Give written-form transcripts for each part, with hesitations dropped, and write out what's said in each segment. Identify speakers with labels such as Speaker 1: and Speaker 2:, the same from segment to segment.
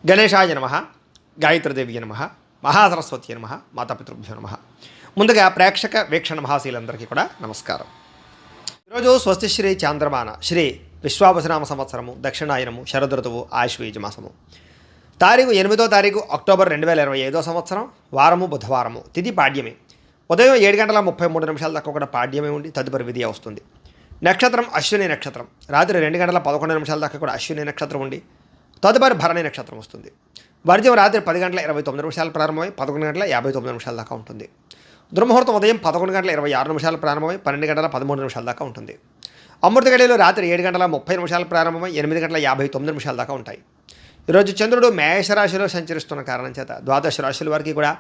Speaker 1: గణేశాయ నమః, గాయత్రీదేవి నమః, మహాసరస్వతి నమః, మాతాపితృభ్యో నమః. ముందుగా ప్రేక్షక వీక్షణ మహాశీలందరికీ కూడా నమస్కారం. ఈరోజు స్వస్తి శ్రీ చాంద్రమాన శ్రీ విశ్వావసనామ సంవత్సరము దక్షిణాయనము శరదృతువు ఆశ్వయుజ మాసము తారీఖు 8వ తారీఖు అక్టోబర్ 2025 సంవత్సరం వారము బుధవారము. తిథి పాడ్యమే. ఉదయం 7:33 దాకా కూడా పాడ్యమే ఉండి తదుపరి విధియ వస్తుంది. నక్షత్రం అశ్విని నక్షత్రం. రాత్రి 2:11 దాకా కూడా అశ్విని నక్షత్రం ఉండి తదుపరి భరణి నక్షత్రం వస్తుంది. వర్జ్యం రాత్రి 10:29 ప్రారంభమై 11:59 దాకా ఉంటుంది. దుర్ముహూర్తం ఉదయం 11:26 ప్రారంభమై 12:13 దాకా ఉంటుంది. అమృత గడియలు రాత్రి 7:30 ప్రారంభమై 8:59 దాకా ఉంటాయి. ఈరోజు చంద్రుడు మేషరాశిలో సంచరిస్తున్న కారణం చేత ద్వాదశ రాశుల వారికి కూడా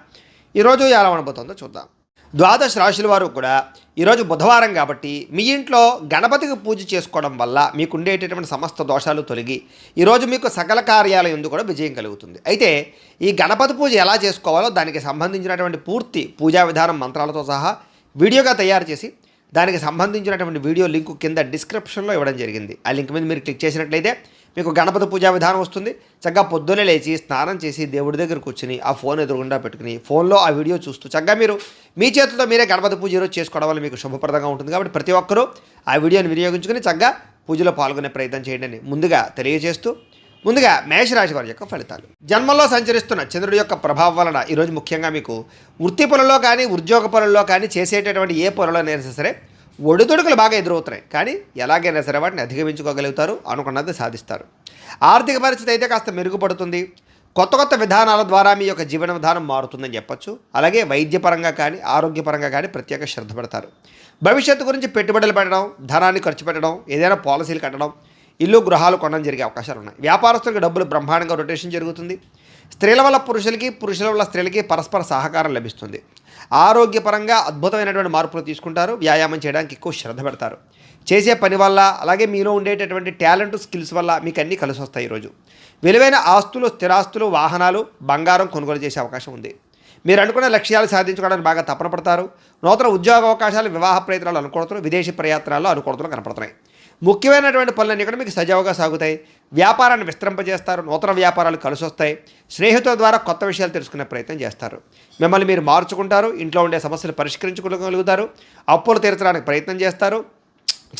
Speaker 1: ఈరోజు ఎలా ఉండబోతుందో చూద్దాం. ద్వాదశ రాశుల వారు కూడా ఈరోజు బుధవారం కాబట్టి మీ ఇంట్లో గణపతికి పూజ చేసుకోవడం వల్ల మీకు ఉండేటటువంటి సమస్త దోషాలు తొలగి ఈరోజు మీకు సకల కార్యాల యందు కూడా విజయం కలుగుతుంది. అయితే ఈ గణపతి పూజ ఎలా చేసుకోవాలో దానికి సంబంధించినటువంటి పూర్తి పూజా విధానం మంత్రాలతో సహా వీడియోగా తయారు చేసి దానికి సంబంధించినటువంటి వీడియో లింకు కింద డిస్క్రిప్షన్లో ఇవ్వడం జరిగింది. ఆ లింక్ మీద మీరు క్లిక్ చేసినట్లయితే మీకు గణపతి పూజా విధానం వస్తుంది. చక్కగా పొద్దున్నే లేచి స్నానం చేసి దేవుడి దగ్గర కూర్చుని ఆ ఫోన్ ఎదురుగుండా పెట్టుకుని ఫోన్లో ఆ వీడియో చూస్తూ చక్కగా మీరు మీ చేతులతో మీరే గణపతి పూజ ఈరోజు చేసుకోవడం వల్ల మీకు శుభప్రదంగా ఉంటుంది. కాబట్టి ప్రతి ఒక్కరూ ఆ వీడియోని వినియోగించుకుని చక్కగా పూజలో పాల్గొనే ప్రయత్నం చేయండి అని ముందుగా తెలియజేస్తూ ముందుగా మేషరాశి వారి యొక్క ఫలితాలు. జన్మలో సంచరిస్తున్న చంద్రుడి యొక్క ప్రభావం వలన ఈరోజు ముఖ్యంగా మీకు వృత్తి పనుల్లో కానీ ఉద్యోగ పనుల్లో కానీ చేసేటటువంటి ఏ పనులైనా సరే ఒడిదుడుకులు బాగా ఎదురవుతున్నాయి. కానీ ఎలాగైనా సరే వాటిని అధిగమించుకోగలుగుతారు, అనుకున్నది సాధిస్తారు. ఆర్థిక పరిస్థితి అయితే కాస్త మెరుగుపడుతుంది. కొత్త కొత్త విధానాల ద్వారా మీ యొక్క జీవన విధానం మారుతుందని చెప్పొచ్చు. అలాగే వైద్యపరంగా కానీ ఆరోగ్యపరంగా కానీ ప్రత్యేక శ్రద్ధ పెడతారు. భవిష్యత్తు గురించి పెట్టుబడులు పెట్టడం, ధనాన్ని ఖర్చు పెట్టడం, ఏదైనా పాలసీలు కట్టడం, ఇల్లు గృహాలు కొనడం జరిగే అవకాశాలు ఉన్నాయి. వ్యాపారస్తులకు డబ్బులు బ్రహ్మాండంగా రొటేషన్ జరుగుతుంది. స్త్రీల వల్ల పురుషులకి, పురుషుల వల్ల స్త్రీలకి పరస్పర సహకారం లభిస్తుంది. ఆరోగ్యపరంగా అద్భుతమైనటువంటి మార్పులు తీసుకుంటారు. వ్యాయామం చేయడానికి ఎక్కువ శ్రద్ధ పెడతారు. చేసే పని వల్ల అలాగే మీలో ఉండేటటువంటి టాలెంట్ స్కిల్స్ వల్ల మీకు అన్నీ కలిసి వస్తాయి. ఈరోజు విలువైన ఆస్తులు, స్థిరాస్తులు, వాహనాలు, బంగారం కొనుగోలు చేసే అవకాశం ఉంది. మీరు అనుకున్న లక్ష్యాలు సాధించుకోవడానికి బాగా తపన పడతారు. నూతన ఉద్యోగ అవకాశాలు, వివాహ ప్రయత్నాలు అనుకూలతలు, విదేశీ ప్రయత్నాల్లో అనుకూలతలు కనపడుతున్నాయి. ముఖ్యమైనటువంటి పనులన్నీ కూడా మీకు సజావుగా సాగుతాయి. వ్యాపారాన్ని విస్తరింపజేస్తారు. నూతన వ్యాపారాలు కలిసి వస్తాయి. స్నేహితుల ద్వారా కొత్త విషయాలు తెలుసుకునే ప్రయత్నం చేస్తారు. మిమ్మల్ని మీరు మార్చుకుంటారు. ఇంట్లో ఉండే సమస్యలు పరిష్కరించుకోగలుగుతారు. అప్పులు తీర్చడానికి ప్రయత్నం చేస్తారు.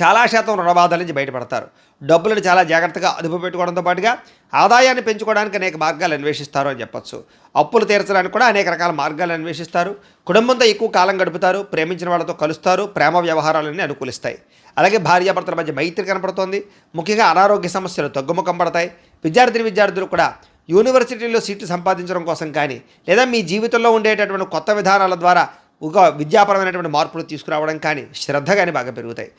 Speaker 1: చాలా శాతం రుణబాధల నుంచి బయటపడతారు. డబ్బులను చాలా జాగ్రత్తగా అదుపు పెట్టుకోవడంతో పాటుగా ఆదాయాన్ని పెంచుకోవడానికి అనేక మార్గాలు అన్వేషిస్తారు అని చెప్పొచ్చు. అప్పులు తీర్చడానికి కూడా అనేక రకాల మార్గాలు అన్వేషిస్తారు. కుటుంబంతో ఎక్కువ కాలం గడుపుతారు. ప్రేమించిన వాళ్ళతో కలుస్తారు. ప్రేమ వ్యవహారాలన్నీ అనుకూలిస్తాయి. అలాగే భార్యాభర్తల మధ్య మైత్రి కనపడుతోంది. ముఖ్యంగా అనారోగ్య సమస్యలు తగ్గుముఖం పడతాయి. విద్యార్థులు కూడా యూనివర్సిటీలో సీట్లు సంపాదించడం కోసం కానీ లేదా మీ జీవితంలో ఉండేటటువంటి కొత్త విధానాల ద్వారా ఒక విద్యాపరమైనటువంటి మార్పులు తీసుకురావడం కానీ శ్రద్ధ కానీ బాగా పెరుగుతాయి.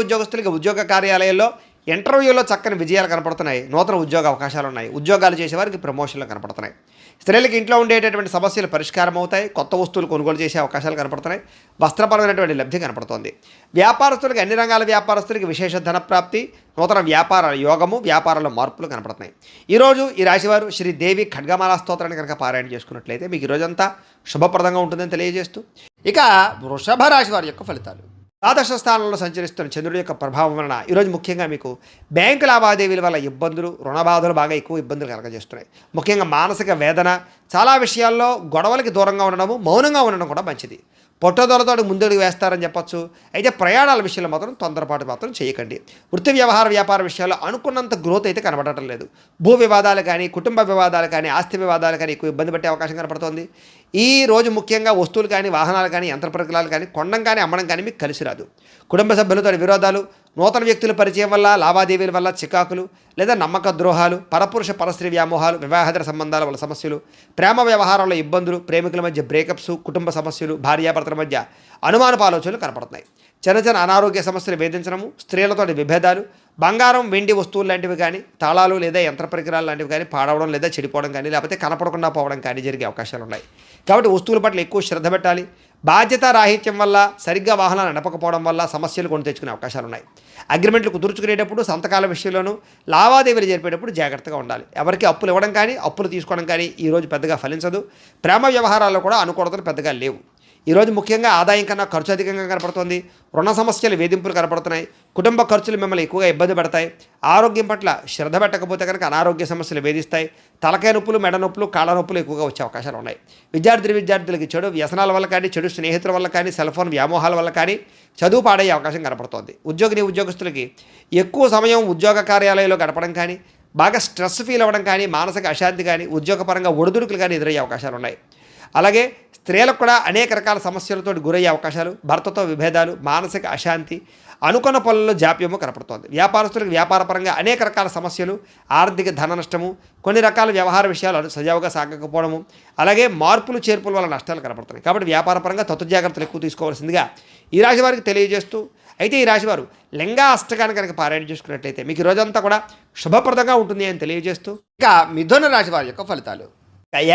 Speaker 1: ఉద్యోగస్తులకి ఉద్యోగ కార్యాలయాల్లో ఇంటర్వ్యూలో చక్కని విజయాలు కనపడుతున్నాయి. నూతన ఉద్యోగ అవకాశాలు ఉన్నాయి. ఉద్యోగాలు చేసేవారికి ప్రమోషన్లు కనపడుతున్నాయి. స్త్రీలకు ఇంట్లో ఉండేటటువంటి సమస్యలు పరిష్కారం అవుతాయి. కొత్త వస్తువులు కొనుగోలు చేసే అవకాశాలు కనపడుతున్నాయి. వస్త్రపరమైనటువంటి లబ్ధి కనపడుతోంది. వ్యాపారస్తులకి అన్ని రంగాల వ్యాపారస్తులకి విశేష ధనప్రాప్తి, నూతన వ్యాపారాల యోగము, వ్యాపారాల మార్పులు కనపడుతున్నాయి. ఈరోజు ఈ రాశివారు శ్రీదేవి ఖడ్గమాలా స్తోత్రాన్ని కనుక పారాయణ చేసుకున్నట్లయితే మీకు ఈరోజంతా శుభప్రదంగా ఉంటుందని తెలియజేస్తూ ఇక వృషభ రాశి వారి యొక్క ఫలితాలు. ద్వాదశ స్థానంలో సంచరిస్తున్న చంద్రుడి యొక్క ప్రభావం వలన ఈరోజు ముఖ్యంగా మీకు బ్యాంకు లావాదేవీల వల్ల ఇబ్బందులు, రుణబాధలు బాగా ఎక్కువ ఇబ్బందులు కలగజేస్తున్నాయి. ముఖ్యంగా మానసిక వేదన, చాలా విషయాల్లో గొడవలకి దూరంగా ఉండడము, మౌనంగా ఉండడం కూడా మంచిది. పొట్టదొరతో ముందడుగు వేస్తారని చెప్పొచ్చు. అయితే ప్రయాణాల విషయంలో మాత్రం తొందరపాటు మాత్రం చేయకండి. వృత్తి వ్యాపార విషయాల్లో అనుకున్నంత గ్రోత్ అయితే కనబడటం లేదు. భూ వివాదాలు కానీ, కుటుంబ వివాదాలు కానీ, ఆస్తి వివాదాలు కానీ ఎక్కువ ఇబ్బంది పెట్టే అవకాశం కనపడుతోంది. ఈ రోజు ముఖ్యంగా వస్తువులు కానీ, వాహనాలు కానీ, యంత్ర పరికరాలు కానీ కొనడం కానీ అమ్మడం కానీ మీకు కలిసి రాదు. కుటుంబ సభ్యులతో విరోధాలు, నూతన వ్యక్తుల పరిచయం వల్ల, లావాదేవీల వల్ల చికాకులు లేదా నమ్మక ద్రోహాలు, పరపురుష పరస్త్రీ వ్యామోహాలు, వివాహేతర సంబంధాల వల్ల సమస్యలు, ప్రేమ వ్యవహారాల్లో ఇబ్బందులు, ప్రేమికుల మధ్య బ్రేకప్స్, కుటుంబ సమస్యలు, భార్యాభర్తల మధ్య అనుమానపు ఆలోచనలు కనపడుతున్నాయి. చిన్న అనారోగ్య సమస్యలు వేధించడము, స్త్రీలతో విభేదాలు, బంగారం వెండి వస్తువులు లాంటివి కానీ, తాళాలు లేదా యంత్ర పరికరాలు లాంటివి కానీ పాడవడం లేదా చెడిపోవడం కానీ, లేకపోతే కనపడకుండా పోవడం కానీ జరిగే అవకాశాలు ఉన్నాయి. కాబట్టి వస్తువుల పట్ల ఎక్కువ శ్రద్ధ పెట్టాలి. బాధ్యత రాహిత్యం వల్ల, సరిగ్గా వాహనాలు నడపకపోవడం వల్ల సమస్యలు కొని తెచ్చుకునే అవకాశాలు ఉన్నాయి. అగ్రిమెంట్లు కుదుర్చుకునేటప్పుడు, సంతకాల విషయంలోనూ, లావాదేవీలు జరిపేటప్పుడు జాగ్రత్తగా ఉండాలి. ఎవరికి అప్పులు ఇవ్వడం కానీ, అప్పులు తీసుకోవడం కానీ ఈరోజు పెద్దగా ఫలించదు. ప్రేమ వ్యవహారాల్లో కూడా అనుకూలతలు పెద్దగా లేవు. ఈరోజు ముఖ్యంగా ఆదాయం కన్నా ఖర్చు అధికంగా కనపడుతుంది. రుణ సమస్యలు, వేధింపులు కనపడుతున్నాయి. కుటుంబ ఖర్చులు మిమ్మల్ని ఎక్కువగా ఇబ్బంది పెడతాయి. ఆరోగ్యం పట్ల శ్రద్ధ పెట్టకపోతే కనుక అనారోగ్య సమస్యలు వేధిస్తాయి. తలకాయ నొప్పులు, మెడ నొప్పులు, కాళ్ళ నొప్పులు ఎక్కువగా వచ్చే అవకాశాలు ఉన్నాయి. విద్యార్థులకి చెడు వ్యసనాల వల్ల కానీ, చెడు స్నేహితుల వల్ల కానీ, సెల్ ఫోన్ వ్యామోహాల వల్ల కానీ చదువు పాడయ్యే అవకాశం కనపడుతోంది. ఉద్యోగస్తులకి ఎక్కువ సమయం ఉద్యోగ కార్యాలయంలో గడపడం కానీ, బాగా స్ట్రెస్ ఫీల్ అవ్వడం కానీ, మానసిక అశాంతి కానీ, ఉద్యోగపరంగా ఒడిదుడుకులు కానీ ఎదురయ్యే అవకాశాలు ఉన్నాయి. అలాగే స్త్రీలకు కూడా అనేక రకాల సమస్యలతో గురయ్యే అవకాశాలు, భర్తతో విభేదాలు, మానసిక అశాంతి, అనుకున్న పనుల్లో జాప్యము కనపడుతోంది. వ్యాపారస్తులకు వ్యాపారపరంగా అనేక రకాల సమస్యలు, ఆర్థిక ధన నష్టము, కొన్ని రకాల వ్యవహార విషయాలు సజావుగా సాగకపోవడము, అలాగే మార్పులు చేర్పుల వల్ల నష్టాలు కనపడుతున్నాయి. కాబట్టి వ్యాపారపరంగా జాగ్రత్తలు ఎక్కువ తీసుకోవాల్సిందిగా ఈ రాశి వారికి తెలియజేస్తూ, అయితే ఈ రాశివారు లింగా అష్టకాన్ని కనుక పారాయణ చేసుకున్నట్లయితే మీకు ఈ రోజంతా కూడా శుభప్రదంగా ఉంటుంది అని తెలియజేస్తూ, ఇక మిథున రాశి వారి యొక్క ఫలితాలు.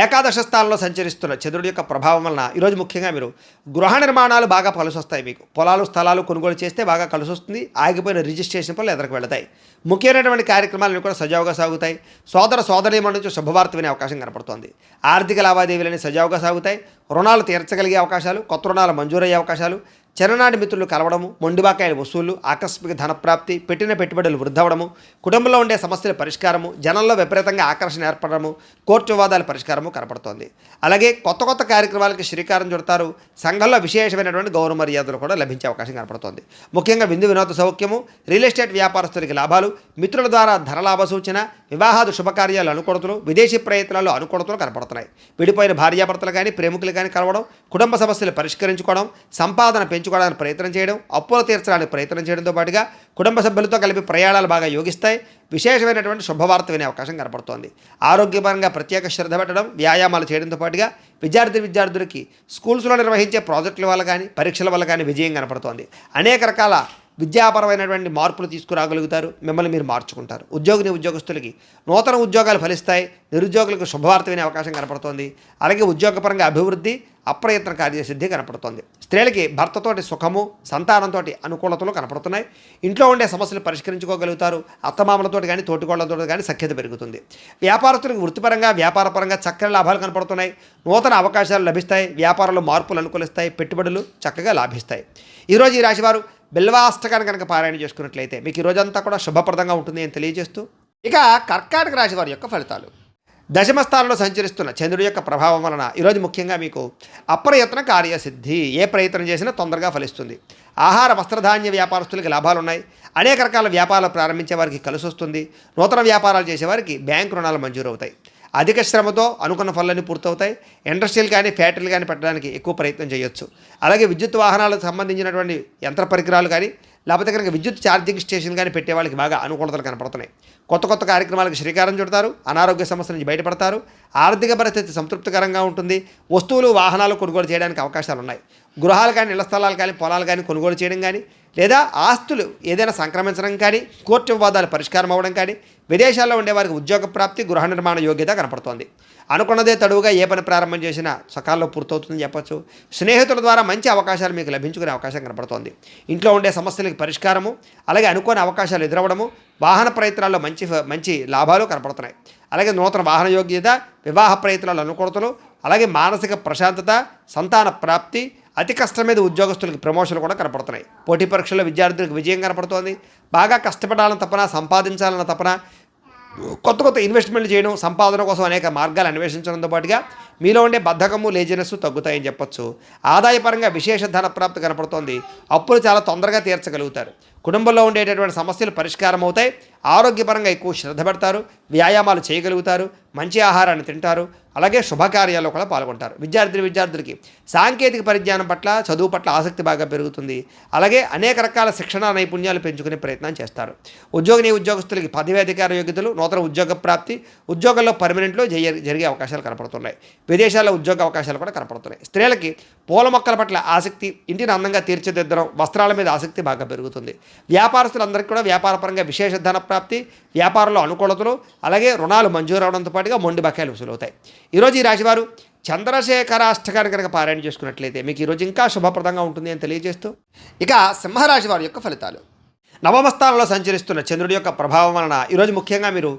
Speaker 1: ఏకాదశ స్థానంలో సంచరిస్తున్న చంద్రుడి యొక్క ప్రభావం వలన ఈరోజు ముఖ్యంగా మీరు గృహ నిర్మాణాలు బాగా కలిసి వస్తాయి. మీకు పొలాలు, స్థలాలు కొనుగోలు చేస్తే బాగా కలిసి వస్తుంది. ఆగిపోయిన రిజిస్ట్రేషన్ పనులు ఎదురుకు వెళతాయి. ముఖ్యమైనటువంటి కార్యక్రమాలను కూడా సజావుగా సాగుతాయి. సోదరీమణుల నుంచి శుభవార్త వినే అవకాశం కనపడుతోంది. ఆర్థిక లావాదేవీలని సజావుగా సాగుతాయి. రుణాలు తీర్చగలిగే అవకాశాలు, కొత్త రుణాలు మంజూరయ్యే అవకాశాలు, చిన్ననాటి మిత్రులు కలవడము, మొండిబాకాయల వసూళ్లు, ఆకస్మిక ధనప్రాప్తి, పెట్టిన పెట్టుబడులు వృద్ధవడము, కుటుంబంలో ఉండే సమస్యల పరిష్కారము, జనంలో విపరీతంగా ఆకర్షణ ఏర్పడము, కోర్టు వివాదాల పరిష్కారము కనపడుతోంది. అలాగే కొత్త కార్యక్రమాలకి శ్రీకారం చుడతారు. సంఘంలో విశేషమైనటువంటి గౌరవ మర్యాదలు కూడా లభించే అవకాశం కనపడుతోంది. ముఖ్యంగా వినోద సౌఖ్యము, రియల్ ఎస్టేట్ వ్యాపారస్తులకి లాభాలు, మిత్రుల ద్వారా ధనలాభ సూచన, వివాహాది శుభకార్యాలు అనుకూలతలు, విదేశీ ప్రయత్నాలు అనుకూలతలు కనపడుతున్నాయి. విడిపోయిన భార్యాభర్తలు కానీ, ప్రేమికులు కానీ కలవడం, కుటుంబ సమస్యలు పరిష్కరించుకోవడం, సంపాదన పెంచుకోవడానికి ప్రయత్నం చేయడం, అప్పులు తీర్చడానికి ప్రయత్నం చేయడంతో పాటుగా కుటుంబ సభ్యులతో కలిపి ప్రయాణాలు బాగా యోగిస్తాయి. విశేషమైనటువంటి శుభవార్త వినే అవకాశం కనపడుతోంది. ఆరోగ్యపరంగా ప్రత్యేక శ్రద్ధ పెట్టడం, వ్యాయామాలు చేయడంతో పాటుగా విద్యార్థులకి స్కూల్స్లో నిర్వహించే ప్రాజెక్టుల వల్ల కానీ, పరీక్షల వల్ల కానీ విజయం కనపడుతోంది. అనేక రకాల విద్యాపరమైనటువంటి మార్పులు తీసుకురాగలుగుతారు. మిమ్మల్ని మీరు మార్చుకుంటారు. ఉద్యోగస్తులకి నూతన ఉద్యోగాలు ఫలిస్తాయి. నిరుద్యోగులకు శుభవార్త వినే అవకాశం కనపడుతోంది. అలాగే ఉద్యోగపరంగా అభివృద్ధి, అప్రయత్న కార్యసిద్ధి కనపడుతోంది. స్త్రీలకి భర్తతోటి సుఖము, సంతానంతో అనుకూలతలు కనపడుతున్నాయి. ఇంట్లో ఉండే సమస్యలు పరిష్కరించుకోగలుగుతారు. అత్తమామలతో కానీ, తోటికోళ్లతో కానీ సఖ్యత పెరుగుతుంది. వ్యాపారస్తులకు వృత్తిపరంగా, వ్యాపారపరంగా చక్కని లాభాలు కనపడుతున్నాయి. నూతన అవకాశాలు లభిస్తాయి. వ్యాపారంలో మార్పులు అనుకూలిస్తాయి. పెట్టుబడులు చక్కగా లాభిస్తాయి. ఈరోజు ఈ రాశివారు బిల్వాష్టకాన్ని కనుక పారాయణ చేసుకున్నట్లయితే మీకు ఈ రోజంతా కూడా శుభప్రదంగా ఉంటుంది అని తెలియజేస్తూ, ఇక కర్కాటక రాశి వారి యొక్క ఫలితాలు. దశమ స్థానంలో సంచరిస్తున్న చంద్రుడి యొక్క ప్రభావం వలన ఈరోజు ముఖ్యంగా మీకు అప్రయత్న కార్యసిద్ధి. ఏ ప్రయత్నం చేసినా తొందరగా ఫలిస్తుంది. ఆహార వస్త్రధాన్య వ్యాపారస్తులకి లాభాలు ఉన్నాయి. అనేక రకాల వ్యాపారాలు ప్రారంభించే వారికి కలిసి వస్తుంది. నూతన వ్యాపారాలు చేసేవారికి బ్యాంకు రుణాలు మంజూరు అవుతాయి. అధిక శ్రమతో అనుకున్న పనులన్నీ పూర్తవుతాయి. ఇండస్ట్రీలు కానీ, ఫ్యాక్టరీలు కానీ పెట్టడానికి ఎక్కువ ప్రయత్నం చేయొచ్చు. అలాగే విద్యుత్ వాహనాలకు సంబంధించినటువంటి యంత్ర పరికరాలు కానీ, లేకపోతే కనుక విద్యుత్ ఛార్జింగ్ స్టేషన్ కానీ పెట్టే వాళ్ళకి బాగా అనుకూలతలు కనపడుతున్నాయి. కొత్త కార్యక్రమాలకు శ్రీకారం చుడతారు. అనారోగ్య సమస్యల నుంచి బయటపడతారు. ఆర్థిక పరిస్థితి సంతృప్తికరంగా ఉంటుంది. వస్తువులు, వాహనాలు కొనుగోలు చేయడానికి అవకాశాలు ఉన్నాయి. గృహాలు కానీ, ఇళ్ల స్థలాలు కానీ, పొలాలు కానీ కొనుగోలు చేయడం కానీ, లేదా ఆస్తులు ఏదైనా సంక్రమించడం కానీ, కోర్టు వివాదాలు పరిష్కారం అవ్వడం కానీ, విదేశాల్లో ఉండేవారికి ఉద్యోగ ప్రాప్తి, గృహ నిర్మాణ యోగ్యత కనపడుతోంది. అనుకున్నదే తడువుగా ఏ పని ప్రారంభం చేసినా సకాలంలో పూర్తవుతుందని చెప్పచ్చు. స్నేహితుల ద్వారా మంచి అవకాశాలు మీకు లభించుకునే అవకాశం కనపడుతోంది. ఇంట్లో ఉండే సమస్యలకు పరిష్కారము, అలాగే అనుకోని అవకాశాలు ఎదురవ్వడము, వాహన ప్రయత్నాల్లో మంచి లాభాలు కనపడుతున్నాయి. అలాగే నూతన వాహన యోగ్యత, వివాహ ప్రయత్నాలు అనుకూలతలు, అలాగే మానసిక ప్రశాంతత, సంతాన ప్రాప్తి, అతి కష్టం మీద ఉద్యోగస్తులకు ప్రమోషన్లు కూడా కనపడుతున్నాయి. పోటీ పరీక్షల్లో విద్యార్థులకు విజయం కనపడుతోంది. బాగా కష్టపడాలని తపన, సంపాదించాలన్న తపన, కొత్త ఇన్వెస్ట్మెంట్లు చేయడం, సంపాదన కోసం అనేక మార్గాలు అన్వేషించడంతో పాటుగా మీలో ఉండే బద్ధకము, లేజినెస్ తగ్గుతాయని చెప్పొచ్చు. ఆదాయపరంగా విశేష ధన ప్రాప్తి కనపడుతోంది. అప్పులు చాలా తొందరగా తీర్చగలుగుతారు. కుటుంబంలో ఉండేటటువంటి సమస్యలు పరిష్కారం అవుతాయి. ఆరోగ్యపరంగా ఎక్కువ శ్రద్ధ పెడతారు. వ్యాయామాలు చేయగలుగుతారు. మంచి ఆహారాన్ని తింటారు. అలాగే శుభకార్యాల్లో కూడా పాల్గొంటారు. విద్యార్థులకి సాంకేతిక పరిజ్ఞానం పట్ల, చదువు పట్ల ఆసక్తి బాగా పెరుగుతుంది. అలాగే అనేక రకాల శిక్షణ నైపుణ్యాలు పెంచుకునే ప్రయత్నం చేస్తారు. ఉద్యోగస్తులకి పదవి అధికార యోగ్యతలు, నూతన ఉద్యోగ ప్రాప్తి, ఉద్యోగంలో పర్మనెంట్లో జరిగే అవకాశాలు కనపడుతున్నాయి. విదేశాల్లో ఉద్యోగ అవకాశాలు కూడా కనపడుతున్నాయి. స్త్రీలకి పూల మొక్కల పట్ల ఆసక్తి, ఇంటిని అందంగా తీర్చిదిద్దడం, వస్త్రాల మీద ఆసక్తి బాగా పెరుగుతుంది. వ్యాపారస్తులందరికీ కూడా వ్యాపారపరంగా విశేష ధన ప్రాప్తి, వ్యాపారంలో అనుకూలతలు, అలాగే రుణాలు మంజూరు అవడంతో పాటుగా మొండి బకాయిలు వసూలవుతాయి. ఈరోజు ఈ రాశివారు చంద్రశేఖరాష్టకాన్ని కనుక పారాయణ చేసుకున్నట్లయితే మీకు ఈరోజు ఇంకా శుభప్రదంగా ఉంటుంది అని తెలియజేస్తూ, ఇక సింహరాశి వారి యొక్క ఫలితాలు. నవమ స్థానంలో సంచరిస్తున్న చంద్రుడి యొక్క ప్రభావం వలన ఈరోజు ముఖ్యంగా మీరు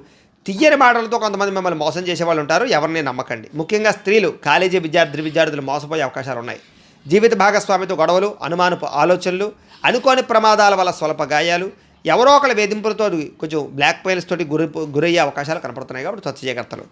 Speaker 1: తియ్యని మాటలతో కొంతమంది మిమ్మల్ని మోసం చేసే వాళ్ళు ఉంటారు. ఎవరిని నమ్మకండి. ముఖ్యంగా స్త్రీలు, కాలేజీ విద్యార్థులు మోసపోయే అవకాశాలు ఉన్నాయి. జీవిత భాగస్వామితో గొడవలు, అనుమానపు ఆలోచనలు, అనుకోని ప్రమాదాల వల్ల స్వల్ప గాయాలు, ఎవరో ఒకళ్ళ వేధింపులతో కొంచెం బ్లాక్ మెయిల్స్ తోటి గురయ్యే అవకాశాలు కనపడుతున్నాయి కాబట్టి స్వచ్ఛ జాగ్రత్తలు.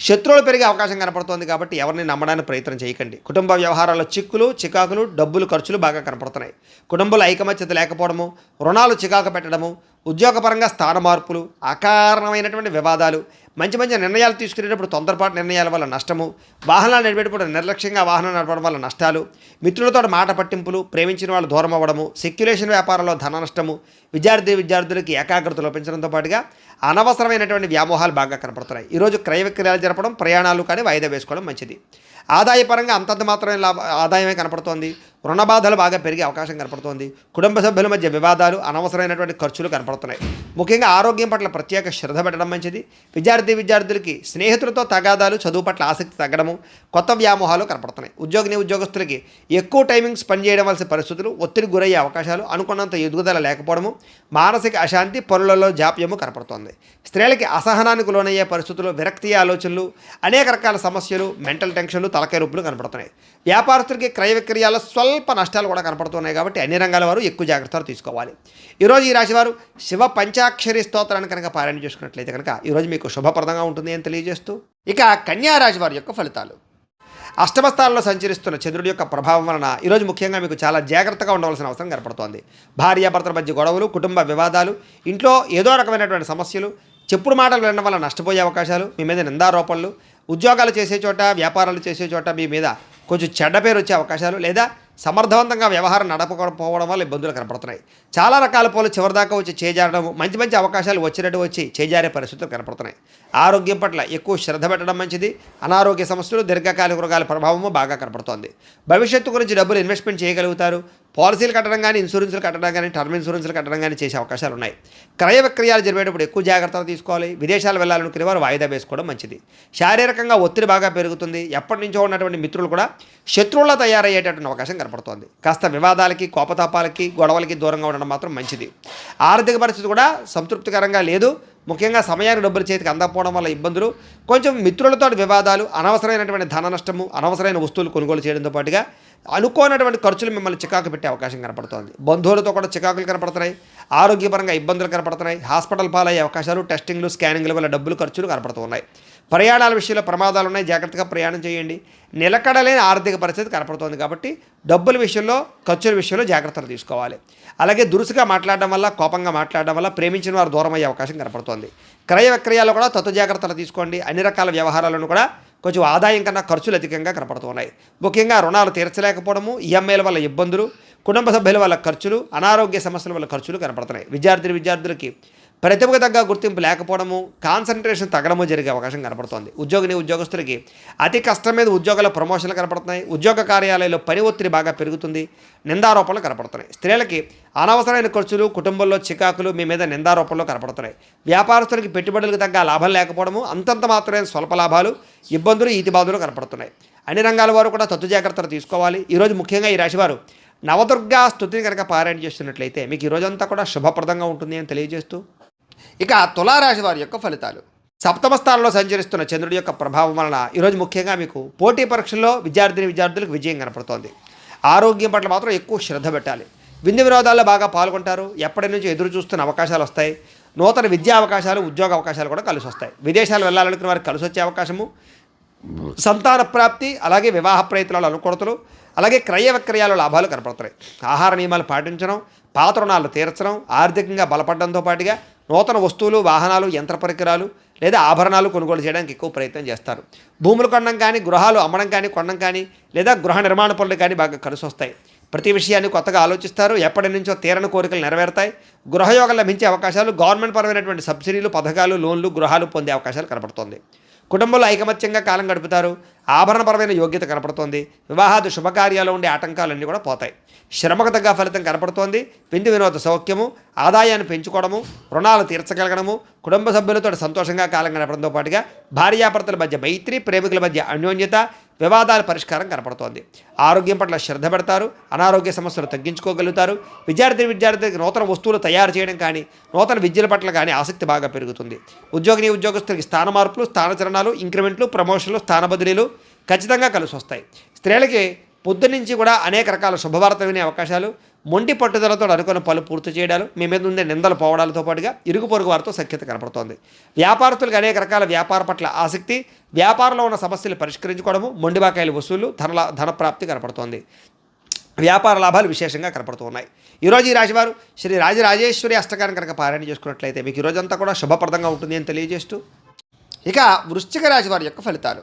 Speaker 1: శత్రువులు పెరిగే అవకాశం కనపడుతోంది కాబట్టి ఎవరిని నమ్మడానికి ప్రయత్నం చేయకండి. కుటుంబ వ్యవహారాల్లో చిక్కులు, చికాకులు, డబ్బులు ఖర్చులు బాగా కనపడుతున్నాయి. కుటుంబంలో ఐకమత్యత లేకపోవడము, రుణాలు చికాకు పెట్టడము, ఉద్యోగపరంగా స్థాన మార్పులు, అకారణమైనటువంటి వివాదాలు, మంచి మంచి నిర్ణయాలు తీసుకునేటప్పుడు తొందరపాటు నిర్ణయాల వల్ల నష్టము, వాహనాలు నడిపేటప్పుడు నిర్లక్ష్యంగా వాహనం నడపడం వల్ల నష్టాలు, మిత్రులతో మాట పట్టింపులు, ప్రేమించిన వాళ్ళు దూరం అవ్వడము, సెక్యులేషన్ వ్యాపారంలో ధన నష్టము, విద్యార్థులకి ఏకాగ్రత లోపించడంతో పాటుగా అనవసరమైనటువంటి వ్యామోహాలు బాగా కనపడుతున్నాయి. ఈరోజు క్రయ విక్రయాలు జరపడం, ప్రయాణాలు కానీ వాయిదా వేసుకోవడం మంచిది. ఆదాయపరంగా అంతంత మాత్రమే ఆదాయమే కనపడుతోంది. రుణ బాధలు బాగా పెరిగే అవకాశం కనపడుతోంది. కుటుంబ సభ్యుల మధ్య వివాదాలు, అనవసరమైనటువంటి ఖర్చులు కనపడుతున్నాయి. ముఖ్యంగా ఆరోగ్యం పట్ల ప్రత్యేక శ్రద్ధ పెట్టడం మంచిది. విద్యార్థులకి స్నేహితులతో తగాదాలు, చదువు పట్ల ఆసక్తి తగ్గడము, కొత్త వ్యామోహాలు కనపడుతున్నాయి. ఉద్యోగస్తులకి ఎక్కువ టైమింగ్ స్పెండ్ చేయడం వలసిన పరిస్థితులు, ఒత్తిడి గురయ్యే అవకాశాలు, అనుకున్నంత ఎదుగుదల లేకపోవడము, మానసిక అశాంతి, పనులలో జాప్యము కనపడుతోంది. స్త్రీలకి అసహనానికి లోనయ్యే పరిస్థితులు, విరక్తి ఆలోచనలు, అనేక రకాల సమస్యలు, మెంటల్ టెన్షన్లు, తలకాయ రొప్పులు కనపడుతున్నాయి. వ్యాపారస్తులకి క్రయ విక్రయాల్లో స్వల్ప నష్టాలు కూడా కనపడుతున్నాయి కాబట్టి అన్ని రంగాల వారు ఎక్కువ జాగ్రత్తలు తీసుకోవాలి. ఈరోజు ఈ రాశివారు శివ పంచాక్షరి స్తోత్రాన్ని కనుక పారాయణ చేసుకున్నట్లయితే కనుక ఈరోజు మీకు శుభప్రదంగా ఉంటుంది అని తెలియజేస్తూ, ఇక కన్యా రాశి వారి యొక్క ఫలితాలు. అష్టమ స్థానంలో సంచరిస్తున్న చంద్రుడి యొక్క ప్రభావం వలన ఈరోజు ముఖ్యంగా మీకు చాలా జాగ్రత్తగా ఉండవలసిన అవసరం కనపడుతోంది. భార్యాభర్తల మధ్య గొడవలు, కుటుంబ వివాదాలు, ఇంట్లో ఏదో రకమైనటువంటి సమస్యలు, చెప్పుడు మాటలు వినడం వల్ల నష్టపోయే అవకాశాలు, మీ మీద నిందారోపణలు, ఉద్యోగాలు చేసే చోట, వ్యాపారాలు చేసే చోట మీ మీద కొంచెం చెడ్డ పేరు వచ్చే అవకాశాలు, లేదా సమర్థవంతంగా వ్యవహారం నడపకపోవడం వల్ల ఇబ్బందులు కనపడుతున్నాయి. చాలా రకాల పోలు చివరిదాకా వచ్చి చేజారడం, మంచి మంచి అవకాశాలు వచ్చినట్టు వచ్చి చేజారే పరిస్థితులు కనపడుతున్నాయి. ఆరోగ్యం పట్ల ఎక్కువ శ్రద్ధ పెట్టడం మంచిది. అనారోగ్య సమస్యలు, దీర్ఘకాలిక రోగాల ప్రభావము బాగా కనపడుతోంది. భవిష్యత్తు గురించి డబ్బులు ఇన్వెస్ట్మెంట్ చేయగలుగుతారు. పాలసీలు కట్టడం కానీ, ఇన్సూరెన్స్లు కట్టడం కానీ, టర్మ్ ఇన్సూరెన్స్లు కట్టడం కానీ చేసే అవకాశాలు ఉన్నాయి. క్రయ విక్రయాలు జరిగేటప్పుడు ఎక్కువ జాగ్రత్తలు తీసుకోవాలి. విదేశాలు వెళ్ళాలనుకునే వారు వాయిదా వేసుకోవడం మంచిది. శారీరకంగా ఒత్తిడి బాగా పెరుగుతుంది. ఎప్పటి నుంచో ఉన్నటువంటి మిత్రులు కూడా శత్రువులా తయారయ్యేటటువంటి అవకాశం కనపడుతోంది. కాస్త వివాదాలకి, కోపతాపాలకి, గొడవలకి దూరంగా ఉండడం మాత్రం మంచిది. ఆర్థిక పరిస్థితి కూడా సంతృప్తికరంగా లేదు. ముఖ్యంగా సమయానికి డబ్బులు చేతికి అందకపోవడం వల్ల ఇబ్బందులు, కొంచెం మిత్రులతో వివాదాలు, అనవసరమైనటువంటి ధన నష్టము, అనవసరమైన వస్తువులు కొనుగోలు చేయడంతో పాటుగా అనుకోనటువంటి ఖర్చులు మిమ్మల్ని చికాకు పెట్టే అవకాశం కనపడుతోంది. బంధువులతో కూడా చికాకులు కనపడుతున్నాయి. ఆరోగ్యపరంగా ఇబ్బందులు కనపడుతున్నాయి. హాస్పిటల్ పాలయ్యే అవకాశాలు, టెస్టింగ్లు, స్కానింగ్ల వల్ల డబ్బులు ఖర్చులు కనపడుతున్నాయి. ప్రయాణాల విషయంలో ప్రమాదాలు ఉన్నాయి. జాగ్రత్తగా ప్రయాణం చేయండి. నిలకడలేని ఆర్థిక పరిస్థితి కనపడుతోంది కాబట్టి డబ్బుల విషయంలో, ఖర్చుల విషయంలో జాగ్రత్తలు తీసుకోవాలి. అలాగే దురుసుగా మాట్లాడడం వల్ల, కోపంగా మాట్లాడడం వల్ల ప్రేమించిన వారు దూరం అయ్యే అవకాశం కనపడుతోంది. క్రయ విక్రయాల్లో కూడా తత్వ జాగ్రత్తలు తీసుకోండి. అన్ని రకాల వ్యవహారాలను కూడా కొంచెం ఆదాయం కన్నా ఖర్చులు అధికంగా కనపడుతున్నాయి. ముఖ్యంగా రుణాలు తీర్చలేకపోవడము, ఈఎంఐల వల్ల ఇబ్బందులు, కుటుంబ సభ్యుల వల్ల ఖర్చులు, అనారోగ్య సమస్యల వల్ల ఖర్చులు కనపడుతున్నాయి. విద్యార్థులకి ప్రతిభకు తగ్గ గుర్తింపు లేకపోవడము, కాన్సన్ట్రేషన్ తగ్గడము జరిగే అవకాశం కనపడుతోంది. ఉద్యోగస్తులకి అతి కష్టం మీద ఉద్యోగాల ప్రమోషన్లు కనపడుతున్నాయి. ఉద్యోగ కార్యాలయంలో పని ఒత్తిడి బాగా పెరుగుతుంది. నిందారోపణలు కనపడుతున్నాయి. స్త్రీలకి అనవసరమైన ఖర్చులు, కుటుంబంలో చికాకులు, మీ మీద నిందారోపణలు కనపడుతున్నాయి. వ్యాపారస్తులకి పెట్టుబడులకు తగ్గ లాభం లేకపోవడము, అంతంత మాత్రమే స్వల్ప లాభాలు, ఇబ్బందులు, ఈతిబాధలు కనపడుతున్నాయి. అన్ని రంగాల వారు కూడా తత్తు జాగ్రత్తలు తీసుకోవాలి. ఈరోజు ముఖ్యంగా ఈ రాశివారు నవదుర్గా స్తుతిని కనుక పారాయణ చేస్తున్నట్లయితే మీకు ఈ రోజంతా కూడా శుభప్రదంగా ఉంటుంది అని తెలియజేస్తూ, ఇక తులారాశి వారి యొక్క ఫలితాలు. సప్తమ స్థానంలో సంచరిస్తున్న చంద్రుడి యొక్క ప్రభావం వలన ఈరోజు ముఖ్యంగా మీకు పోటీ పరీక్షల్లో విద్యార్థులకు విజయం కనపడుతోంది. ఆరోగ్యం పట్ల మాత్రం ఎక్కువ శ్రద్ధ పెట్టాలి. విందు వినోదాల్లో బాగా పాల్గొంటారు. ఎప్పటి నుంచి ఎదురు చూస్తున్న అవకాశాలు వస్తాయి. నూతన విద్యా అవకాశాలు, ఉద్యోగ అవకాశాలు కూడా కలిసి వస్తాయి. విదేశాలు వెళ్ళాలనుకున్న వారికి కలిసి వచ్చే అవకాశము, సంతాన ప్రాప్తి, అలాగే వివాహ ప్రయత్నాలు, అనుకూలతలు, అలాగే క్రయ విక్రయాలు లాభాలు కనపడుతున్నాయి. ఆహార నియమాలు పాటించడం, పాత రుణాలు తీర్చడం, ఆర్థికంగా బలపడడంతో పాటుగా నూతన వస్తువులు, వాహనాలు, యంత్ర పరికరాలు లేదా ఆభరణాలు కొనుగోలు చేయడానికి ఎక్కువ ప్రయత్నం చేస్తారు. భూములు కొనడం కానీ, గృహాలు అమ్మడం కానీ, కొనడం కానీ, లేదా గృహ నిర్మాణ పనులు కానీ బాగా కలిసి వస్తాయి. ప్రతి విషయాన్ని కొత్తగా ఆలోచిస్తారు. ఎప్పటి నుంచో తీరని కోరికలు నెరవేరుతాయి. గృహయోగం లభించే అవకాశాలు, గవర్నమెంట్ పరమైనటువంటి సబ్సిడీలు, పథకాలు, లోన్లు, గృహాలు పొందే అవకాశాలు కనపడుతుంది. కుటుంబంలో ఐకమత్యంగా కాలం గడుపుతారు. ఆభరణపరమైన యోగ్యత కనపడుతోంది. వివాహాది శుభకార్యాలు ఉండే ఆటంకాలన్నీ కూడా పోతాయి. శ్రమకు తగ్గ ఫలితం కనపడుతోంది. విందు వినోద సౌఖ్యము, ఆదాయాన్ని పెంచుకోవడము, రుణాలు తీర్చగలగడము, కుటుంబ సభ్యులతో సంతోషంగా కాలం గడపడంతో పాటుగా భార్యాభర్తల మధ్య మైత్రి, ప్రేమికుల మధ్య అన్యోన్యత, వివాదాల పరిష్కారం కనపడుతోంది. ఆరోగ్యం పట్ల శ్రద్ధ పెడతారు. అనారోగ్య సమస్యలు తగ్గించుకోగలుగుతారు. విద్యార్థులకి నూతన వస్తువులు తయారు చేయడం కానీ, నూతన విద్యల పట్ల కానీ ఆసక్తి బాగా పెరుగుతుంది. ఉద్యోగస్తులకి స్థాన మార్పులు, స్థానచలనాలు, ఇంక్రిమెంట్లు, ప్రమోషన్లు, స్థాన బదిలీలు ఖచ్చితంగా కలిసి వస్తాయి. స్త్రీలకి పొద్దునుంచి కూడా అనేక రకాల శుభవార్త వినే అవకాశాలు, మొండి పట్టుదలతో అనుకున్న పనులు పూర్తి చేయడాలు, మీ మీద ఉండే నిందలు పోవడాలతో పాటుగా ఇరుగు పొరుగు వారితో సఖ్యత కనపడుతోంది. వ్యాపారస్తులకు అనేక రకాల వ్యాపార పట్ల ఆసక్తి, వ్యాపారంలో ఉన్న సమస్యలు పరిష్కరించుకోవడము, మొండి బాకాయలు వసూలు, ధనప్రాప్తి కనపడుతోంది. వ్యాపార లాభాలు విశేషంగా కనపడుతూ ఉన్నాయి. ఈరోజు ఈ రాశివారు శ్రీ రాజరాజేశ్వరి అష్టకాన్ని కనుక పారాయణ చేసుకున్నట్లయితే మీకు ఈరోజంతా కూడా శుభప్రదంగా ఉంటుంది అని తెలియజేస్తూ, ఇక వృశ్చిక రాశి వారి యొక్క ఫలితాలు.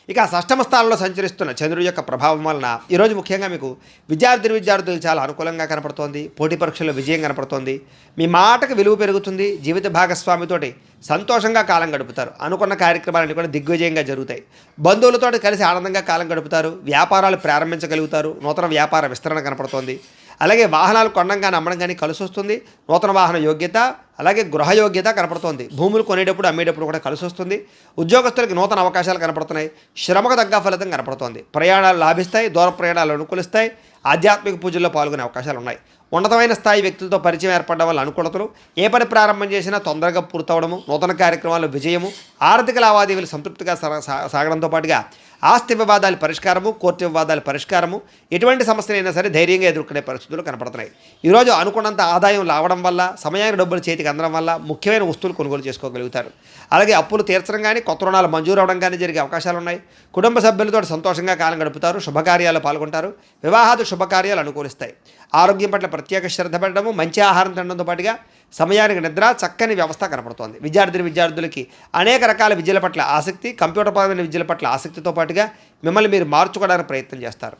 Speaker 1: ఇక షష్టమ స్థానంలో సంచరిస్తున్న చంద్రుడి యొక్క ప్రభావం వలన ఈరోజు ముఖ్యంగా మీకు విద్యార్థులకు చాలా అనుకూలంగా కనపడుతోంది. పోటీ పరీక్షల్లో విజయం కనపడుతోంది. మీ మాటకు విలువ పెరుగుతుంది. జీవిత భాగస్వామితోటి సంతోషంగా కాలం గడుపుతారు. అనుకున్న కార్యక్రమాలన్నీ కూడా దిగ్విజయంగా జరుగుతాయి. బంధువులతో కలిసి ఆనందంగా కాలం గడుపుతారు. వ్యాపారాలు ప్రారంభించగలుగుతారు. నూతన వ్యాపార విస్తరణ కనపడుతోంది. అలాగే వాహనాలు కొనడం కానీ అమ్మడం కానీ కలిసి వస్తుంది. నూతన వాహన యోగ్యత, అలాగే గృహ యోగ్యత కనపడుతోంది. భూములు కొనేటప్పుడు అమ్మేటప్పుడు కూడా కలిసి వస్తుంది. ఉద్యోగస్తులకు నూతన అవకాశాలు కనపడుతున్నాయి. శ్రమకు తగ్గ ఫలితం కనపడుతోంది. ప్రయాణాలు లాభిస్తాయి. దూర ప్రయాణాలు అనుకూలిస్తాయి. ఆధ్యాత్మిక పూజల్లో పాల్గొనే అవకాశాలు ఉన్నాయి. ఉన్నతమైన స్థాయి వ్యక్తులతో పరిచయం ఏర్పడడం వల్ల అనుకూలతలు, ఏ పని ప్రారంభం చేసినా తొందరగా పూర్తవడము, నూతన కార్యక్రమాల్లో విజయము, ఆర్థిక లావాదేవీలు సంతృప్తిగా సాగడంతో పాటుగా ఆస్తి వివాదాల పరిష్కారము, కోర్టు వివాదాల పరిష్కారము, ఎటువంటి సమస్యలైనా సరే ధైర్యంగా ఎదుర్కొనే పరిస్థితులు కనపడుతున్నాయి. ఈరోజు అనుకున్నంత ఆదాయం రావడం వల్ల, సమయానికి డబ్బులు చేతికి అందడం వల్ల ముఖ్యమైన వస్తువులు కొనుగోలు చేసుకోగలుగుతారు. అలాగే అప్పులు తీర్చడం కానీ, కొత్త రుణాలు మంజూరు అవడం కానీ జరిగే అవకాశాలు ఉన్నాయి. కుటుంబ సభ్యులతో సంతోషంగా కాలం గడుపుతారు. శుభకార్యాలు పాల్గొంటారు. వివాహాది శుభకార్యాలు అనుకూలిస్తాయి. ఆరోగ్యం పట్ల ప్రత్యేక శ్రద్ధ పెట్టడము, మంచి ఆహారం తినడంతో పాటుగా సమయానికి నిద్ర, చక్కని వ్యవస్థ కనపడుతోంది. విద్యార్థులకి అనేక రకాల విద్యల పట్ల ఆసక్తి, కంప్యూటర్ పరమైన విద్యల పట్ల ఆసక్తితో పాటుగా మిమ్మల్ని మీరు మార్చుకోవడానికి ప్రయత్నం చేస్తారు.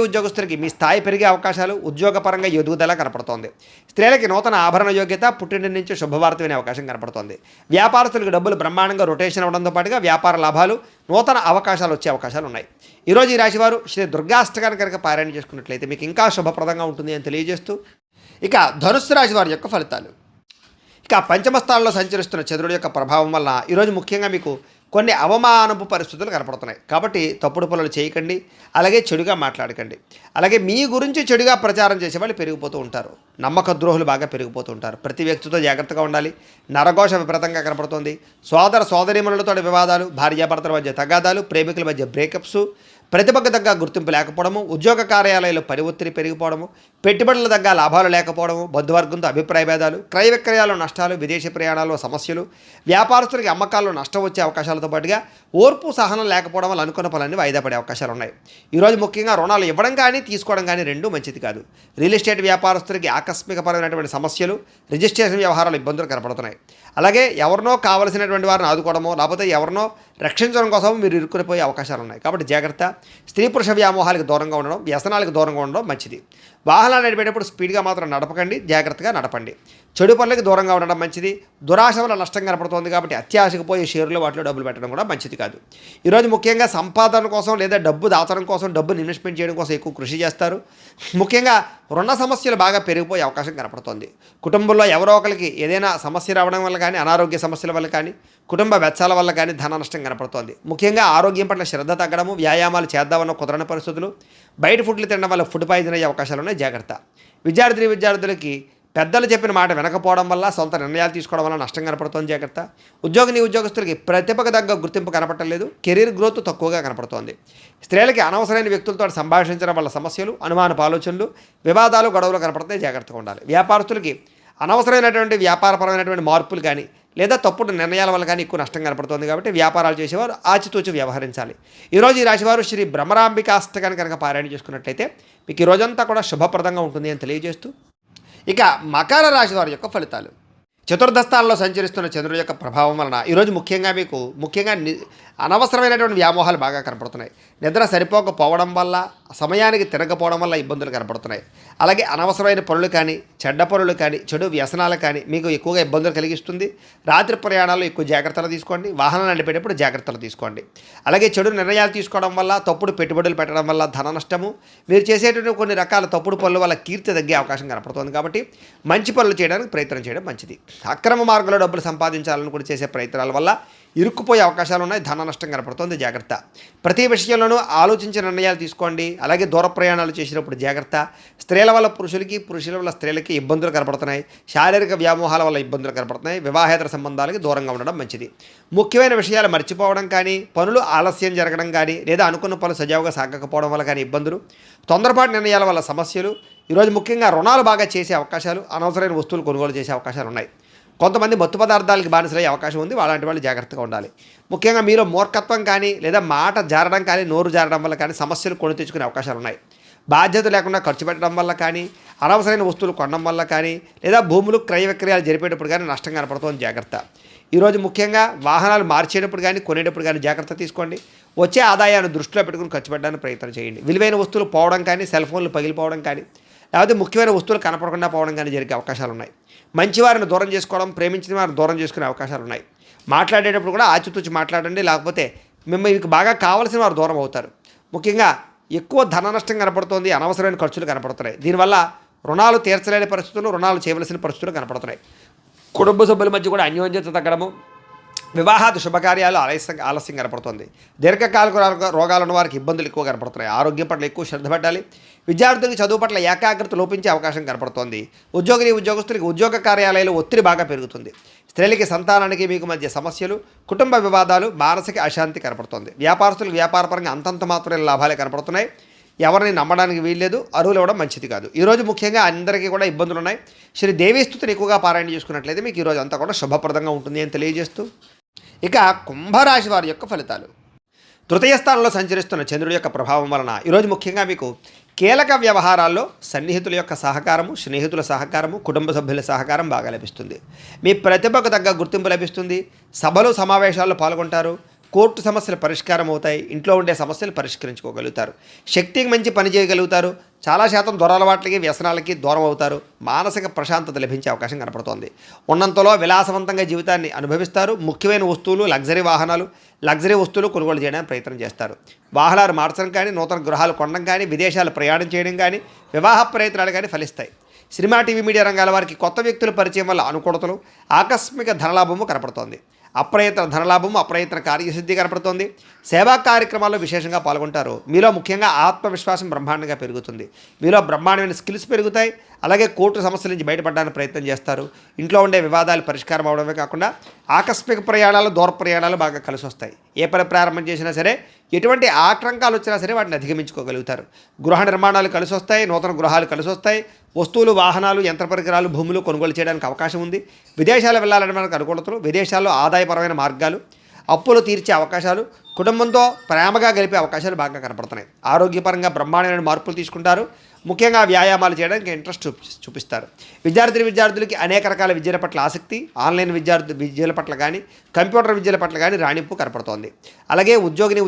Speaker 1: ఉద్యోగస్తులకి మీ స్థాయి పెరిగే అవకాశాలు, ఉద్యోగపరంగా ఎదుగుదల కనపడుతోంది. స్త్రీలకి నూతన ఆభరణ యోగ్యత, పుట్టింటి నుంచి శుభవార్త వినే అవకాశం కనపడుతోంది. వ్యాపారస్తులకు డబ్బులు బ్రహ్మాండంగా రొటేషన్ అవ్వడంతో పాటుగా వ్యాపార లాభాలు, నూతన అవకాశాలు వచ్చే అవకాశాలు ఉన్నాయి. ఈరోజు ఈ రాశివారు శ్రీ దుర్గాష్టకాన్ని కనుక పారాయణ చేసుకున్నట్లయితే మీకు ఇంకా శుభప్రదంగా ఉంటుంది అని తెలియజేస్తూ, ఇక ధనుస్సు రాశి వారి యొక్క ఫలితాలు. ఇక పంచమ స్థానంలో సంచరిస్తున్న చంద్రుడి యొక్క ప్రభావం వలన ఈరోజు ముఖ్యంగా మీకు కొన్ని అవమానపు పరిస్థితులు కనపడుతున్నాయి. కాబట్టి తప్పుడు పనులు చేయకండి. అలాగే చెడుగా మాట్లాడకండి. అలాగే మీ గురించి చెడుగా ప్రచారం చేసే వాళ్ళు పెరిగిపోతూ ఉంటారు. నమ్మక ద్రోహులు బాగా పెరిగిపోతూ ఉంటారు. ప్రతి వ్యక్తితో జాగ్రత్తగా ఉండాలి. నరఘోష విపరీతంగా కనపడుతుంది. సోదరీమణులతో వివాదాలు, భార్యాభర్తల మధ్య తగాదాలు, ప్రేమికుల మధ్య బ్రేకప్స్, ప్రతిభకు తగ్గ గుర్తింపు లేకపోవడము, ఉద్యోగ కార్యాలయాల్లో పని ఒత్తిడి పెరిగిపోవడము, పెట్టుబడుల తగ్గ లాభాలు లేకపోవడము, బంధువర్గంతో అభిప్రాయ భేదాలు, క్రయ విక్రయాల్లో నష్టాలు, విదేశీ ప్రయాణాల్లో సమస్యలు, వ్యాపారస్తులకి అమ్మకాల్లో నష్టం వచ్చే అవకాశాలతో పాటుగా ఓర్పు సహనం లేకపోవడం వల్ల అనుకున్న పనులన్నీ వాయిదా పడే అవకాశాలు ఉన్నాయి. ఈరోజు ముఖ్యంగా రుణాలు ఇవ్వడం కానీ తీసుకోవడం కానీ రెండూ మంచిది కాదు. రియల్ ఎస్టేట్ వ్యాపారస్తులకి ఆకస్మికపరమైనటువంటి సమస్యలు, రిజిస్ట్రేషన్ వ్యవహారాలు ఇబ్బందులు కనపడుతున్నాయి. అలాగే ఎవరినో కావలసినటువంటి వారిని ఆదుకోవడమో, లేకపోతే ఎవరినో రక్షించడం కోసం మీరు ఇరుక్కునిపోయే అవకాశాలు ఉన్నాయి. కాబట్టి జాగ్రత్త. స్త్రీ పురుష వ్యామోహాలకు దూరంగా ఉండడం, వ్యసనాలకు దూరంగా ఉండడం మంచిది. వాహనాలు నడిపేటప్పుడు స్పీడ్గా మాత్రం నడపకండి. జాగ్రత్తగా నడపండి. చెడు పనులకు దూరంగా ఉండడం మంచిది. దురాశ వల్ల నష్టం కనపడుతుంది కాబట్టి అత్యాశకు పోయే షేర్లు వాటిలో డబ్బులు పెట్టడం కూడా మంచిది కాదు. ఈరోజు ముఖ్యంగా సంపాదన కోసం లేదా డబ్బు దాచడం కోసం, డబ్బును ఇన్వెస్ట్మెంట్ చేయడం కోసం ఎక్కువ కృషి చేస్తారు. ముఖ్యంగా రుణ సమస్యలు బాగా పెరిగిపోయే అవకాశం కనపడుతుంది. కుటుంబంలో ఎవరో ఒకరికి ఏదైనా సమస్య రావడం వల్ల కానీ, అనారోగ్య సమస్యల వల్ల కానీ, కుటుంబ వెచ్చాల వల్ల కానీ ధన నష్టం కనపడుతోంది. ముఖ్యంగా ఆరోగ్యం పట్ల శ్రద్ధ తగ్గడము, వ్యాయామాలు చేద్దామన్న కుదరని పరిస్థితులు, బయట ఫుడ్లు తినడం వల్ల ఫుడ్ పాయిజన్ అయ్యే అవకాశాలు ఉన్నాయి. జాగ్రత్త. విద్యార్థులకి పెద్దలు చెప్పిన మాట వినకపోవడం వల్ల, సొంత నిర్ణయాలు తీసుకోవడం వల్ల నష్టం కనపడుతోంది. జాగ్రత్త. ఉద్యోగస్తులకి ప్రతిభకు తగ్గ గుర్తింపు కనపడలేదు. కెరీర్ గ్రోత్ తక్కువగా కనపడుతోంది. స్త్రీలకి అనవసరమైన వ్యక్తులతో సంభాషించడం వల్ల సమస్యలు, అనుమానపు ఆలోచనలు, వివాదాలు, గొడవలు కనపడతాయి. జాగ్రత్తగా ఉండాలి. వ్యాపారస్తులకి అనవసరమైనటువంటి వ్యాపారపరమైనటువంటి మార్పులు కానీ లేదా తప్పుడు నిర్ణయాల వల్ల కానీ ఎక్కువ నష్టం కనపడుతుంది. కాబట్టి వ్యాపారాలు చేసేవారు ఆచితూచి వ్యవహరించాలి. ఈరోజు ఈ రాశివారు శ్రీ భ్రమరాంబిక అష్టకాన్ని కనుక పారాయణ చేసుకున్నట్లయితే మీకు ఈ రోజంతా కూడా శుభప్రదంగా ఉంటుంది అని తెలియజేస్తూ, ఇక మకర రాశి వారి యొక్క ఫలితాలు. చతుర్థ స్థానంలో సంచరిస్తున్న చంద్రుడి యొక్క ప్రభావం వలన ఈరోజు ముఖ్యంగా అనవసరమైనటువంటి వ్యామోహాలు బాగా కనపడుతున్నాయి. నిద్ర సరిపోకపోవడం వల్ల, సమయానికి తిరగకపోవడం వల్ల ఇబ్బందులు కనపడుతున్నాయి. అలాగే అనవసరమైన పనులు కానీ, చెడ్డ పనులు కానీ, చెడు వ్యసనాలు కానీ మీకు ఎక్కువగా ఇబ్బందులు కలిగిస్తుంది. రాత్రి ప్రయాణాల్లో ఎక్కువ జాగ్రత్తలు తీసుకోండి. వాహనాలు నడిపేటప్పుడు జాగ్రత్తలు తీసుకోండి. అలాగే చెడు నిర్ణయాలు తీసుకోవడం వల్ల, తప్పుడు పెట్టుబడులు పెట్టడం వల్ల ధన నష్టము, మీరు చేసేటువంటి కొన్ని రకాల తప్పుడు పనుల వల్ల కీర్తి తగ్గే అవకాశం కనపడుతుంది. కాబట్టి మంచి పనులు చేయడానికి ప్రయత్నం చేయడం మంచిది. అక్రమ మార్గంలో డబ్బులు సంపాదించాలని కూడా చేసే ప్రయత్నాల వల్ల ఇరుక్కుపోయే అవకాశాలు ఉన్నాయి. ధన నష్టం కనపడుతుంది, జాగ్రత్త. ప్రతి విషయంలోనూ ఆలోచించి నిర్ణయాలు తీసుకోండి. అలాగే దూర ప్రయాణాలు చేసినప్పుడు జాగ్రత్త. స్త్రీల వల్ల పురుషుల వల్ల స్త్రీలకి ఇబ్బందులు కనపడుతున్నాయి. శారీరక వ్యామోహాల వల్ల ఇబ్బందులు కనపడుతున్నాయి. వివాహేతర సంబంధాలకి దూరంగా ఉండడం మంచిది. ముఖ్యమైన విషయాలు మర్చిపోవడం కానీ, పనులు ఆలస్యం జరగడం కానీ, లేదా అనుకున్న పనులు సజావుగా సాగకపోవడం వల్ల కానీ ఇబ్బందులు, తొందరపాటు నిర్ణయాల వల్ల సమస్యలు. ఈరోజు ముఖ్యంగా రుణాలు బాగా చేసే అవకాశాలు, అనవసరమైన వస్తువులు కొనుగోలు చేసే అవకాశాలు ఉన్నాయి. కొంతమంది మత్తు పదార్థాలకి బానిసలయ్యే అవకాశం ఉంది. అలాంటి వాళ్ళు జాగ్రత్తగా ఉండాలి. ముఖ్యంగా మీలో మూర్ఖత్వం కానీ, లేదా మాట జారడం కానీ, నోరు జారడం వల్ల కానీ సమస్యలు కొని తెచ్చుకునే అవకాశాలు ఉన్నాయి. బాధ్యత లేకుండా ఖర్చు పెట్టడం వల్ల కానీ, అనవసరమైన వస్తువులు కొనడం వల్ల కానీ, లేదా భూములు క్రయ విక్రయాలు జరిపేటప్పుడు కానీ నష్టం కనపడుతుంది, జాగ్రత్త. ఈరోజు ముఖ్యంగా వాహనాలు మార్చేటప్పుడు కానీ, కొనేటప్పుడు కానీ జాగ్రత్త తీసుకోండి. వచ్చే ఆదాయాన్ని దృష్టిలో పెట్టుకుని ఖర్చు పెట్టడానికి ప్రయత్నం చేయండి. విలువైన వస్తువులు పోవడం కానీ, సెల్ ఫోన్లు పగిలిపోవడం కానీ, లేకపోతే ముఖ్యమైన వస్తువులు కనపడకుండా పోవడం కానీ జరిగే అవకాశాలు ఉన్నాయి. మంచివారిని దూరం చేసుకోవడం, ప్రేమించిన వారిని దూరం చేసుకునే అవకాశాలు ఉన్నాయి. మాట్లాడేటప్పుడు కూడా ఆచితూచి మాట్లాడండి, లేకపోతే మీకు బాగా కావాల్సిన వారు దూరం అవుతారు. ముఖ్యంగా ఎక్కువ ధన నష్టం కనపడుతుంది, అనవసరమైన ఖర్చులు కనపడుతున్నాయి. దీనివల్ల రుణాలు తీర్చలేని పరిస్థితులు, రుణాలు చేయవలసిన పరిస్థితులు కనపడుతున్నాయి. కుటుంబ సభ్యుల మధ్య కూడా అన్యోన్యత తగ్గడము, వివాహాది శుభకార్యాలు ఆలస్యం కనపడుతుంది. దీర్ఘకాలిక రోగాలు ఉన్న వారికి ఇబ్బందులు ఎక్కువ కనపడుతున్నాయి. ఆరోగ్యం పట్ల ఎక్కువ శ్రద్ధ పెట్టాలి. విద్యార్థులకు చదువు పట్ల ఏకాగ్రత లోపించే అవకాశం కనపడుతోంది. ఉద్యోగస్తులకి ఉద్యోగ కార్యాలయాలు ఒత్తిడి బాగా పెరుగుతుంది. స్త్రీలకి సంతానానికి మీకు మధ్య సమస్యలు, కుటుంబ వివాదాలు, మానసిక అశాంతి కనపడుతుంది. వ్యాపారస్తులకు వ్యాపారపరంగా అంతంత మాత్రమే లాభాలే కనపడుతున్నాయి. ఎవరిని నమ్మడానికి వీల్లేదు, అరువులు ఇవ్వడం మంచిది కాదు. ఈరోజు ముఖ్యంగా అందరికీ కూడా ఇబ్బందులు ఉన్నాయి. శ్రీ దేవీస్తుతిని ఎక్కువగా పారాయణ చేసుకున్నట్లయితే మీకు ఈరోజు అంతా కూడా శుభప్రదంగా ఉంటుంది అని తెలియజేస్తూ, ఇక కుంభరాశి వారి యొక్క ఫలితాలు. తృతీయ స్థానంలో సంచరిస్తున్న చంద్రుడి యొక్క ప్రభావం వలన ఈరోజు ముఖ్యంగా మీకు కీలక వ్యవహారాల్లో సన్నిహితుల యొక్క సహకారము, స్నేహితుల సహకారము, కుటుంబ సభ్యుల సహకారం బాగా లభిస్తుంది. మీ ప్రతిభకు తగ్గ గుర్తింపు లభిస్తుంది. సభలు సమావేశాల్లో పాల్గొంటారు. కోర్టు సమస్యలు పరిష్కారం అవుతాయి. ఇంట్లో ఉండే సమస్యలు పరిష్కరించుకోగలుగుతారు. శక్తికి మంచి పని చేయగలుగుతారు. చాలా శాతం దురలవాట్లకి, వ్యసనాలకి దూరం అవుతారు. మానసిక ప్రశాంతత లభించే అవకాశం కనపడుతోంది. ఉన్నంతలో విలాసవంతంగా జీవితాన్ని అనుభవిస్తారు. ముఖ్యమైన వస్తువులు, లగ్జరీ వస్తువులు కొనుగోలు చేయడానికి ప్రయత్నం చేస్తారు. వాహనాలు మార్చడం కానీ, నూతన గృహాలు కొనడం కానీ, విదేశాలు ప్రయాణం చేయడం కానీ, వివాహ ప్రయత్నాలు కానీ ఫలిస్తాయి. సినిమా, టీవీ, మీడియా రంగాల వారికి కొత్త వ్యక్తుల పరిచయం వల్ల అనుకూలతలు, ఆకస్మిక ధనలాభము కనపడుతోంది. అప్రయత్న ధనలాభము, అప్రయత్న కార్యసిద్ధి కనపడుతోంది. సేవా కార్యక్రమాల్లో విశేషంగా పాల్గొంటారు. మీలో ముఖ్యంగా ఆత్మవిశ్వాసం బ్రహ్మాండంగా పెరుగుతుంది. మీలో బ్రహ్మాండమైన స్కిల్స్ పెరుగుతాయి. అలాగే కోర్టు సమస్యల నుంచి బయటపడడానికి ప్రయత్నం చేస్తారు. ఇంట్లో ఉండే వివాదాలు పరిష్కారం అవడమే కాకుండా ఆకస్మిక ప్రయాణాలు, దూర ప్రయాణాలు బాగా కలిసి వస్తాయి. ఏ పని ప్రారంభం చేసినా సరే, ఎటువంటి ఆటంకాలు వచ్చినా సరే వాటిని అధిగమించుకోగలుగుతారు. గృహ నిర్మాణాలు కలిసి వస్తాయి. నూతన గృహాలు కలిసి వస్తాయి. వస్తువులు, వాహనాలు, యంత్ర పరికరాలు, భూములు కొనుగోలు చేయడానికి అవకాశం ఉంది. విదేశాలు వెళ్ళాలని మనకు అనుకూలతలు, విదేశాల్లో ఆదాయపరమైన మార్గాలు, అప్పులు తీర్చే అవకాశాలు, కుటుంబంతో ప్రేమగా గడిపే అవకాశాలు బాగా కనపడుతున్నాయి. ఆరోగ్యపరంగా బ్రహ్మాండమైన మార్పులు తీసుకుంటారు. ముఖ్యంగా వ్యాయామాలు చేయడానికి ఇంట్రెస్ట్ చూపిస్తారు. విద్యార్థులకి అనేక రకాల విద్యల పట్ల ఆసక్తి, ఆన్లైన్ విద్యల పట్ల కానీ, కంప్యూటర్ విద్యల పట్ల కానీ రాణింపు కనపడుతోంది. అలాగే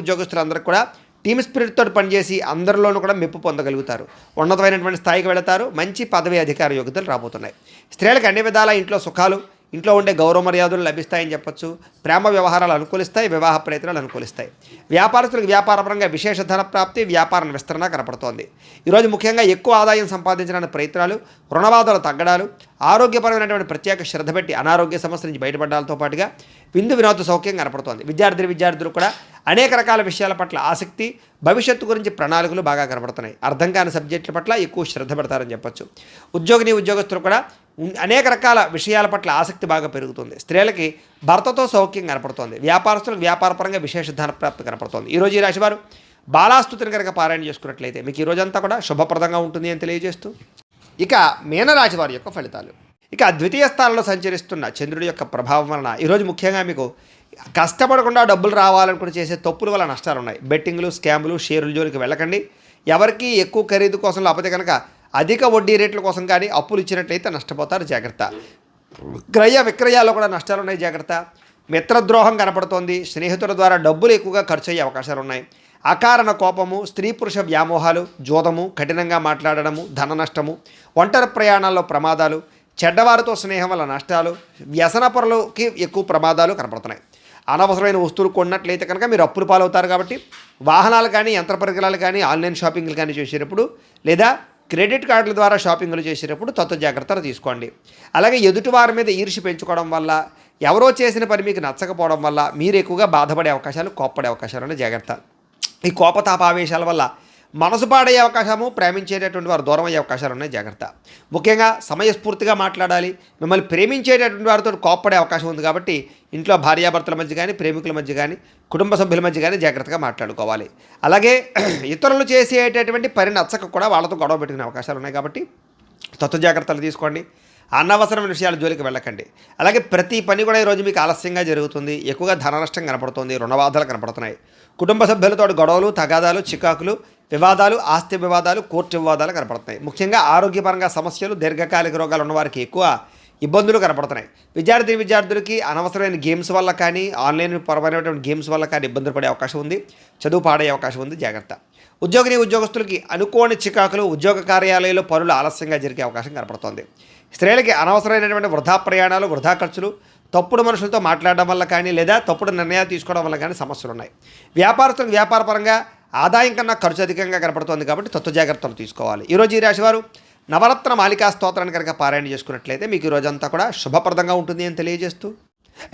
Speaker 1: ఉద్యోగస్తులందరికీ కూడా టీమ్ స్పిరిట్తో పనిచేసి అందరిలోనూ కూడా మెప్పు పొందగలుగుతారు. ఉన్నతమైనటువంటి స్థాయికి వెళతారు. మంచి పదవి, అధికార యోగ్యతలు రాబోతున్నాయి. స్త్రీలకు అన్ని విధాల ఇంట్లో సుఖాలు, ఇంట్లో ఉండే గౌరవ మర్యాదలు లభిస్తాయని చెప్పొచ్చు. ప్రేమ వ్యవహారాలు అనుకూలిస్తాయి. వివాహ ప్రయత్నాలు అనుకూలిస్తాయి. వ్యాపారస్తులకు వ్యాపారపరంగా విశేష ధన ప్రాప్తి, వ్యాపార విస్తరణ కనపడుతోంది. ఈరోజు ముఖ్యంగా ఎక్కువ ఆదాయం సంపాదించడానికి ప్రయత్నాలు, రుణబాధలు తగ్గడాలు, ఆరోగ్యపరమైనటువంటి ప్రత్యేక శ్రద్ధ పెట్టి అనారోగ్య సమస్యల నుంచి బయటపడడాలతో పాటుగా వినోద సౌఖ్యం కనపడుతోంది. విద్యార్థులు కూడా అనేక రకాల విషయాల పట్ల ఆసక్తి, భవిష్యత్తు గురించి ప్రణాళికలు బాగా కనపడుతున్నాయి. అర్థం కాని సబ్జెక్టుల పట్ల ఎక్కువ శ్రద్ధ పెడతారని చెప్పొచ్చు. ఉద్యోగస్తులు కూడా అనేక రకాల విషయాల పట్ల ఆసక్తి బాగా పెరుగుతుంది. స్త్రీలకి భర్తతో సౌఖ్యం కనపడుతోంది. వ్యాపారస్తులకు వ్యాపారపరంగా విశేష ధన ప్రాప్తి కనపడుతోంది. ఈరోజు ఈ రాశివారు బాలాస్తుతిని కనుక పారాయణ చేసుకున్నట్లయితే మీకు ఈ రోజంతా కూడా శుభప్రదంగా ఉంటుంది అని తెలియజేస్తూ, ఇక మీనరాశి వారి యొక్క ఫలితాలు. ఇక ద్వితీయ స్థానంలో సంచరిస్తున్న చంద్రుడి యొక్క ప్రభావం వలన ఈరోజు ముఖ్యంగా మీకు కష్టపడకుండా డబ్బులు రావాలనుకుని చేసే తప్పుల వల్ల నష్టాలు ఉన్నాయి. బెట్టింగ్లు, స్కాములు, షేర్ల జోలికి వెళ్ళకండి. ఎవరికి ఎక్కువ ఖరీదు కోసం, లేకపోతే కనుక అధిక వడ్డీ రేట్ల కోసం కానీ అప్పులు ఇచ్చినట్లయితే నష్టపోతారు, జాగ్రత్త. క్రయ విక్రయాల్లో కూడా నష్టాలు ఉన్నాయి, జాగ్రత్త. మిత్రద్రోహం కనపడుతోంది. స్నేహితుల ద్వారా డబ్బులు ఎక్కువగా ఖర్చు అయ్యే అవకాశాలు ఉన్నాయి. అకారణ కోపము, స్త్రీ పురుష వ్యామోహాలు, జోదము, కఠినంగా మాట్లాడడము, ధన నష్టము, ఒంటరి ప్రయాణాల్లో ప్రమాదాలు, చెడ్డవారితో స్నేహం వల్ల నష్టాలు, వ్యసనపరులకి ఎక్కువ ప్రమాదాలు కనపడుతున్నాయి. అనవసరమైన వస్తువులు కొన్నట్లయితే కనుక మీరు అప్పులు పాలవుతారు. కాబట్టి వాహనాలు కానీ, యంత్ర పరికరాలు కానీ, ఆన్లైన్ షాపింగ్లు కానీ చేసేటప్పుడు, లేదా క్రెడిట్ కార్డుల ద్వారా షాపింగ్లు చేసేటప్పుడు జాగ్రత్తలు తీసుకోండి. అలాగే ఎదుటివారి మీద ఈర్ష్య పెంచుకోవడం వల్ల, ఎవరో చేసిన పని మీకు నచ్చకపోవడం వల్ల మీరు ఎక్కువగా బాధపడే అవకాశాలు, కోప్పడే అవకాశాలు ఉన్నాయి, జాగ్రత్త. ఈ కోపతాపావేశాల వల్ల మనసు పాడయ్యే అవకాశము, ప్రేమించేటటువంటి వారు దూరం అయ్యే అవకాశాలు ఉన్నాయి, జాగ్రత్త. ముఖ్యంగా సమయస్ఫూర్తిగా మాట్లాడాలి. మిమ్మల్ని ప్రేమించేటటువంటి వారితో కోప్పడే అవకాశం ఉంది కాబట్టి ఇంట్లో భార్యాభర్తల మధ్య కానీ, ప్రేమికుల మధ్య కానీ, కుటుంబ సభ్యుల మధ్య కానీ జాగ్రత్తగా మాట్లాడుకోవాలి. అలాగే ఇతరులు చేసేటటువంటి పని నచ్చక కూడా వాళ్ళతో గొడవ పెట్టుకునే అవకాశాలు ఉన్నాయి కాబట్టి జాగ్రత్తలు తీసుకోండి. అనవసరమైన విషయాల జోలికి వెళ్ళకండి. అలాగే ప్రతి పని కూడా ఈరోజు మీకు ఆలస్యంగా జరుగుతుంది. ఎక్కువగా ధన నష్టం కనపడుతుంది, రుణబాధలు కనపడుతున్నాయి. కుటుంబ సభ్యులతో గొడవలు, తగాదాలు, చికాకులు, వివాదాలు, ఆస్తి వివాదాలు, కోర్టు వివాదాలు కనపడుతున్నాయి. ముఖ్యంగా ఆరోగ్యపరంగా సమస్యలు, దీర్ఘకాలిక రోగాలు ఉన్నవారికి ఎక్కువ ఇబ్బందులు కనపడుతున్నాయి. విద్యార్థులకి అనవసరమైన గేమ్స్ వల్ల కానీ, ఆన్లైన్ పరమైనటువంటి గేమ్స్ వల్ల కానీ ఇబ్బందులు పడే అవకాశం ఉంది, చదువు పాడయ్యే అవకాశం ఉంది, జాగ్రత్త. ఉద్యోగస్తులకి అనుకోని చికాకులు, ఉద్యోగ కార్యాలయాల్లో పనులు ఆలస్యంగా జరిగే అవకాశం కనపడుతోంది. స్త్రీలకి అనవసరమైనటువంటి వృధా ప్రయాణాలు, వృధా ఖర్చులు, తప్పుడు మనుషులతో మాట్లాడడం వల్ల కానీ, లేదా తప్పుడు నిర్ణయాలు తీసుకోవడం వల్ల కానీ సమస్యలు ఉన్నాయి. వ్యాపారస్తులకు వ్యాపారపరంగా ఆదాయం కన్నా ఖర్చు అధికంగా కనపడుతుంది కాబట్టి జాగ్రత్తలు తీసుకోవాలి. ఈరోజు ఈ రాశివారు నవరత్న మాలికా స్తోత్రాన్ని కనుక పారాయణ చేసుకున్నట్లయితే మీకు ఈ రోజంతా కూడా శుభప్రదంగా ఉంటుంది అని తెలియజేస్తూ,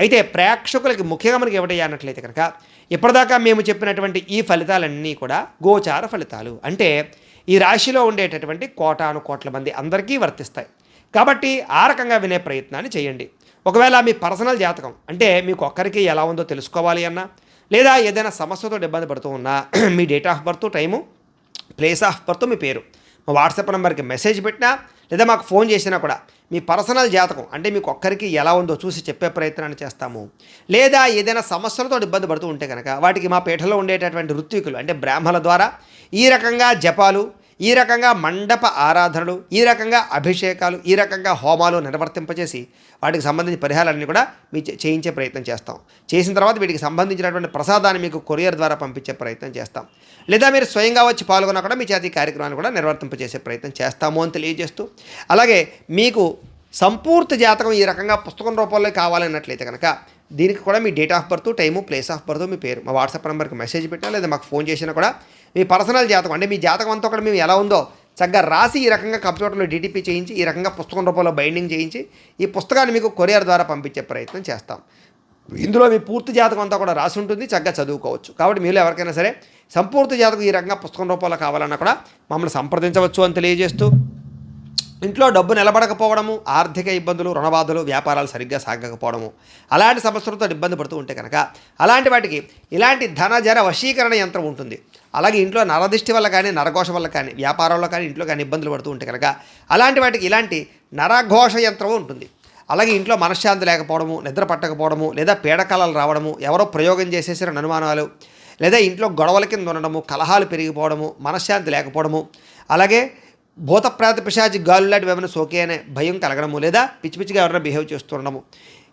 Speaker 1: అయితే ప్రేక్షకులకి ముఖ్యంగా మనకి ఏమిటయ్యా అన్నట్లయితే కనుక ఇప్పటిదాకా మేము చెప్పినటువంటి ఈ ఫలితాలన్నీ కూడా గోచార ఫలితాలు. అంటే ఈ రాశిలో ఉండేటటువంటి కోటాను కోట్ల మంది అందరికీ వర్తిస్తాయి. కాబట్టి ఆ రకంగా వినే ప్రయత్నాన్ని చేయండి. ఒకవేళ మీ పర్సనల్ జాతకం అంటే మీకు ఒక్కరికి ఎలా ఉందో తెలుసుకోవాలి అన్నా, లేదా ఏదైనా సమస్యతో ఇబ్బంది పడుతూ ఉన్నా మీ date of birth, time, place of birth, మీ పేరు మా వాట్సాప్ నెంబర్కి మెసేజ్ పెట్టినా లేదా మాకు ఫోన్ చేసినా కూడా మీ పర్సనల్ జాతకం అంటే మీకు ఒక్కరికి ఎలా ఉందో చూసి చెప్పే ప్రయత్నాన్ని చేస్తాము. లేదా ఏదైనా సమస్యలతో ఇబ్బంది పడుతూ ఉంటే కనుక వాటికి మా పీఠలో ఉండేటటువంటి ఋత్వికులు అంటే బ్రాహ్మణుల ద్వారా ఈ రకంగా జపాలు, ఈ రకంగా మండప ఆరాధనలు, ఈ రకంగా అభిషేకాలు, ఈ రకంగా హోమాలు నిర్వర్తింపజేసి వాటికి సంబంధించిన పరిహారాలన్నీ కూడా మీ చేయించే ప్రయత్నం చేస్తాం. చేసిన తర్వాత వీటికి సంబంధించినటువంటి ప్రసాదాన్ని మీకు కొరియర్ ద్వారా పంపించే ప్రయత్నం చేస్తాం. లేదా మీరు స్వయంగా వచ్చి పాల్గొన్నా కూడా మీ చేతి కార్యక్రమాన్ని కూడా నిర్వర్తింపజేసే ప్రయత్నం చేస్తాము అని తెలియజేస్తూ, అలాగే మీకు సంపూర్తి జాతకం ఈ రకంగా పుస్తకం రూపంలో కావాలన్నట్లయితే కనుక దీనికి కూడా మీ date of birth, time, place of birth, మీ పేరు మా వాట్సాప్ నెంబర్కి మెసేజ్ పెట్టినా లేదా మాకు ఫోన్ చేసినా కూడా మీ పర్సనల్ జాతకం అంటే మీ జాతకం అంతా కూడా మేము ఎలా ఉందో చక్కగా రాసి ఈ రకంగా కంప్యూటర్లో డీటీపీ చేయించి ఈ రకంగా పుస్తకం రూపంలో బైండింగ్ చేయించి ఈ పుస్తకాన్ని మీకు కొరియర్ ద్వారా పంపించే ప్రయత్నం చేస్తాం. ఇందులో మీ పూర్తి జాతకం అంతా కూడా రాసి ఉంటుంది, చక్కగా చదువుకోవచ్చు. కాబట్టి మీరు ఎవరికైనా సరే సంపూర్తి జాతకం ఈ రకంగా పుస్తకం రూపంలో కావాలన్నా కూడా మమ్మల్ని సంప్రదించవచ్చు అని తెలియజేస్తూ, ఇంట్లో డబ్బు నిలబడకపోవడము, ఆర్థిక ఇబ్బందులు, రుణబాధలు, వ్యాపారాలు సరిగ్గా సాగకపోవడము, అలాంటి సమస్యలతో ఇబ్బంది పడుతూ ఉంటే కనుక అలాంటి వాటికి ఇలాంటి ధనజర వశీకరణ యంత్రం ఉంటుంది. అలాగే ఇంట్లో నరదిష్టి వల్ల కానీ, నరఘోష వల్ల కానీ, వ్యాపారంలో కానీ, ఇంట్లో కానీ ఇబ్బందులు పడుతూ ఉంటే కనుక అలాంటి వాటికి ఇలాంటి నరఘోష యంత్రం ఉంటుంది. అలాగే ఇంట్లో మనశ్శాంతి లేకపోవడము, నిద్ర పట్టకపోవడము, లేదా పీడకలలు రావడము, ఎవరో ప్రయోగం చేసేసిన అనుమానాలు, లేదా ఇంట్లో గొడవల కింద ఉండడము, కలహాలు పెరిగిపోవడము, మనశ్శాంతి లేకపోవడము, అలాగే భూతప్రాత పిశాచి గాలు లాంటివి ఏమైనా సోకే అనే భయం కలగడము, లేదా పిచ్చి పిచ్చిగా ఎవరైనా బిహేవ్ చేస్తూ ఉండడము,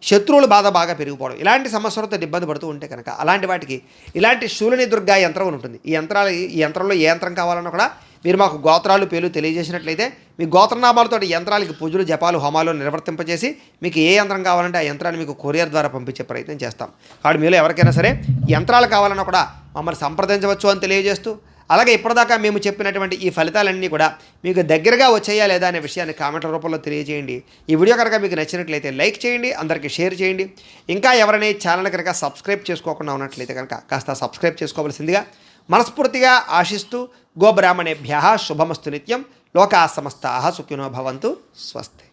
Speaker 1: శత్రువుల బాధ బాగా పెరిగిపోవడం, ఇలాంటి సమస్యలతో ఇబ్బంది పడుతూ ఉంటే కనుక అలాంటి వాటికి ఇలాంటి శూలిని దుర్గా యంత్రం ఉంటుంది. ఈ యంత్రంలో ఏ యంత్రం కావాలన్నా కూడా మీరు మాకు గోత్రాలు, పేర్లు తెలియజేసినట్లయితే మీ గోత్రనామాలతో యంత్రాలకి పూజలు, జపాలు, హోమాలు నిర్వర్తింపజేసి మీకు ఏ యంత్రం కావాలంటే ఆ యంత్రాన్ని మీకు కొరియర్ ద్వారా పంపించే ప్రయత్నం చేస్తాం. కాబట్టి మీలో ఎవరికైనా సరే యంత్రాలు కావాలన్నా కూడా మమ్మల్ని సంప్రదించవచ్చు అని తెలియజేస్తూ, అలాగే ఇప్పటిదాకా మేము చెప్పినటువంటి ఈ ఫలితాలన్నీ కూడా మీకు దగ్గరగా వచ్చాయా లేదా అనే విషయాన్ని కామెంట్ల రూపంలో తెలియజేయండి. ఈ వీడియో కనుక మీకు నచ్చినట్లయితే లైక్ చేయండి, అందరికీ షేర్ చేయండి. ఇంకా ఎవరైనా ఛానల్ కనుక సబ్స్క్రైబ్ చేసుకోకుండా ఉన్నట్లయితే కనుక కాస్త సబ్స్క్రైబ్ చేసుకోవాల్సిందిగా మనస్ఫూర్తిగా ఆశిస్తూ, గోబ్రాహ్మణేభ్యః శుభమస్తు నిత్యం, లోకా సమస్తాః సుఖినో భవంతు, స్వస్తి.